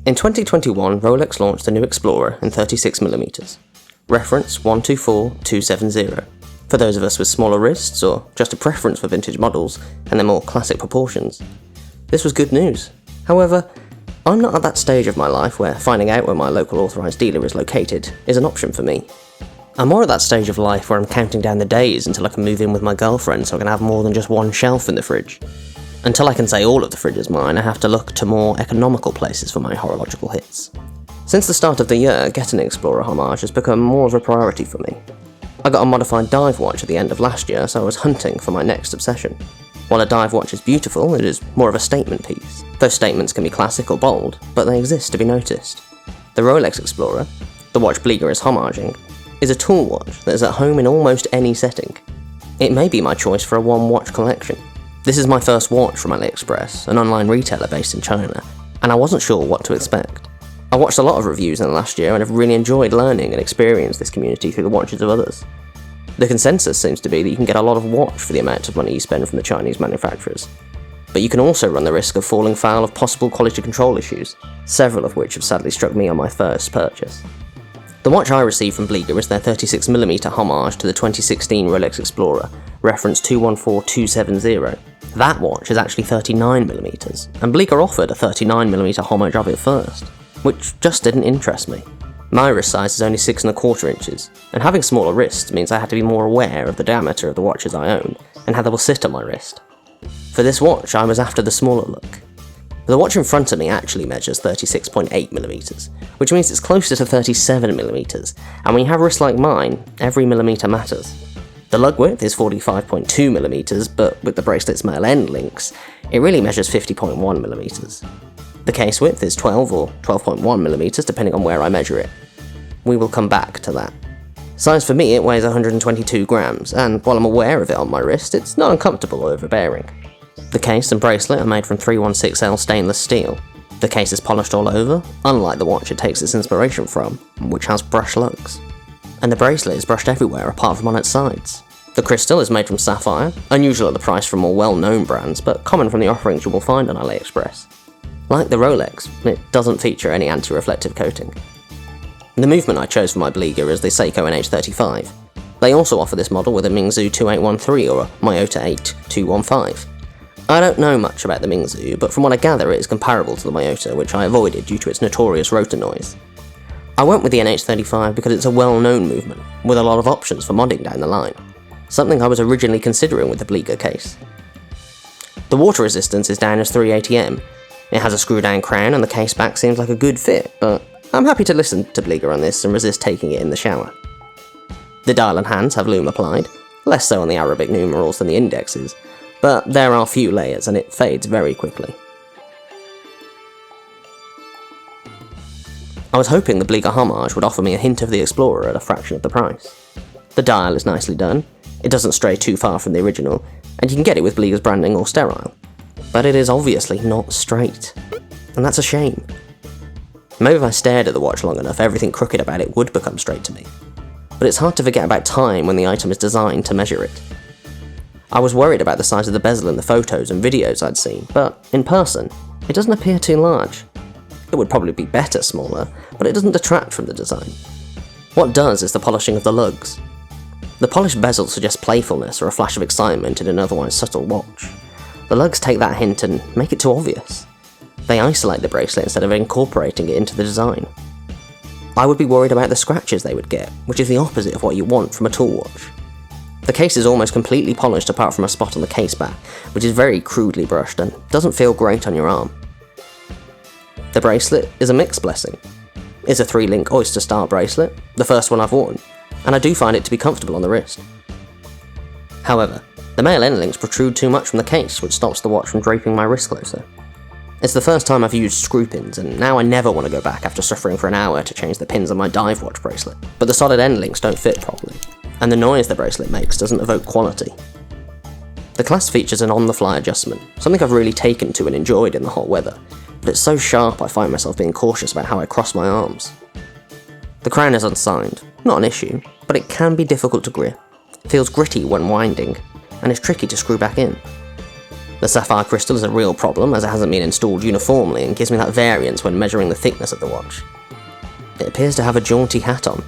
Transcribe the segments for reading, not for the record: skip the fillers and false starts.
In 2021, Rolex launched the new Explorer in 36mm, reference 124270, for those of us with smaller wrists or just a preference for vintage models and their more classic proportions. This was good news. However, I'm not at that stage of my life where finding out where my local authorised dealer is located is an option for me. I'm more at that stage of life where I'm counting down the days until I can move in with my girlfriend so I can have more than just one shelf in the fridge. Until I can say all of the fridge is mine, I have to look to more economical places for my horological hits. Since the start of the year, getting an Explorer Homage has become more of a priority for me. I got a modified dive watch at the end of last year, so I was hunting for my next obsession. While a dive watch is beautiful, it is more of a statement piece. Those statements can be classic or bold, but they exist to be noticed. The Rolex Explorer, the watch Bliger is homaging, is a tool watch that is at home in almost any setting. It may be my choice for a one-watch collection. This is my first watch from AliExpress, an online retailer based in China, and I wasn't sure what to expect. I watched a lot of reviews in the last year and have really enjoyed learning and experiencing this community through the watches of others. The consensus seems to be that you can get a lot of watch for the amount of money you spend from the Chinese manufacturers, but you can also run the risk of falling foul of possible quality control issues, several of which have sadly struck me on my first purchase. The watch I received from Bliger is their 36mm homage to the 2016 Rolex Explorer, reference 214270. That watch is actually 39mm, and Bliger offered a 39mm homage of it first, which just didn't interest me. My wrist size is only 6¼ inches, and having smaller wrists means I had to be more aware of the diameter of the watches I owned, and how they will sit on my wrist. For this watch, I was after the smaller look. The watch in front of me actually measures 36.8mm, which means it's closer to 37mm, and when you have wrists like mine, every millimetre matters. The lug width is 45.2mm, but with the bracelet's male end links, it really measures 50.1mm. The case width is 12 or 12.1mm depending on where I measure it. We will come back to that. Size for me, it weighs 122 grams, and while I'm aware of it on my wrist, it's not uncomfortable or overbearing. The case and bracelet are made from 316L stainless steel. The case is polished all over, unlike the watch it takes its inspiration from, which has brushed lugs. And the bracelet is brushed everywhere apart from on its sides. The crystal is made from sapphire, unusual at the price for more well-known brands, but common from the offerings you will find on AliExpress. Like the Rolex, it doesn't feature any anti-reflective coating. The movement I chose for my Bliger is the Seiko NH35. They also offer this model with a Mingzu 2813 or a Miyota 8215. I don't know much about the Mingzu, but from what I gather it is comparable to the Miyota, which I avoided due to its notorious rotor noise. I went with the NH35 because it's a well-known movement, with a lot of options for modding down the line, something I was originally considering with the Bliger case. The water resistance is down as 380M, it has a screw-down crown and the case back seems like a good fit, but I'm happy to listen to Bliger on this and resist taking it in the shower. The dial and hands have lume applied, less so on the Arabic numerals than the indexes, but there are few layers and it fades very quickly. I was hoping the Bliger Homage would offer me a hint of the Explorer at a fraction of the price. The dial is nicely done, it doesn't stray too far from the original, and you can get it with Bliger's branding or sterile. But it is obviously not straight, and that's a shame. Maybe if I stared at the watch long enough, everything crooked about it would become straight to me. But it's hard to forget about time when the item is designed to measure it. I was worried about the size of the bezel in the photos and videos I'd seen, but in person, it doesn't appear too large. It would probably be better smaller, but it doesn't detract from the design. What does is the polishing of the lugs. The polished bezel suggests playfulness or a flash of excitement in an otherwise subtle watch. The lugs take that hint and make it too obvious. They isolate the bracelet instead of incorporating it into the design. I would be worried about the scratches they would get, which is the opposite of what you want from a tool watch. The case is almost completely polished apart from a spot on the case back, which is very crudely brushed and doesn't feel great on your arm. The bracelet is a mixed blessing. It's a 3-link oyster style bracelet, the first one I've worn, and I do find it to be comfortable on the wrist. However, the male end links protrude too much from the case, which stops the watch from draping my wrist closer. It's the first time I've used screw pins, and now I never want to go back after suffering for an hour to change the pins on my dive watch bracelet. But the solid end links don't fit properly, and the noise the bracelet makes doesn't evoke quality. The clasp features an on-the-fly adjustment, something I've really taken to and enjoyed in the hot weather, but it's so sharp I find myself being cautious about how I cross my arms. The crown is unsigned, not an issue, but it can be difficult to grip. It feels gritty when winding, and is tricky to screw back in. The sapphire crystal is a real problem as it hasn't been installed uniformly and gives me that variance when measuring the thickness of the watch. It appears to have a jaunty hat on.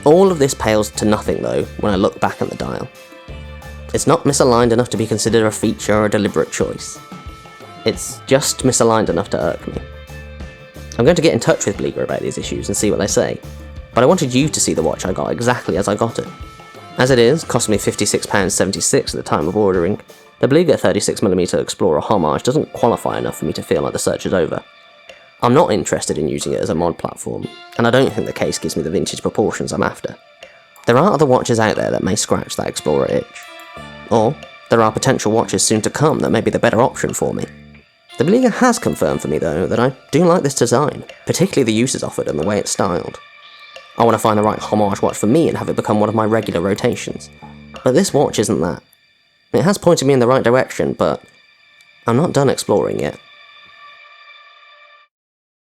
All of this pales to nothing though when I look back at the dial. It's not misaligned enough to be considered a feature or a deliberate choice. It's just misaligned enough to irk me. I'm going to get in touch with Bliger about these issues and see what they say, but I wanted you to see the watch I got exactly as I got it. As it is, cost me £56.76 at the time of ordering, the Bliger 36mm Explorer Homage doesn't qualify enough for me to feel like the search is over. I'm not interested in using it as a mod platform, and I don't think the case gives me the vintage proportions I'm after. There are other watches out there that may scratch that Explorer itch. Or, there are potential watches soon to come that may be the better option for me. The Bliger has confirmed for me though that I do like this design, particularly the uses offered and the way it's styled. I want to find the right homage watch for me and have it become one of my regular rotations, but this watch isn't that. It has pointed me in the right direction, but I'm not done exploring yet.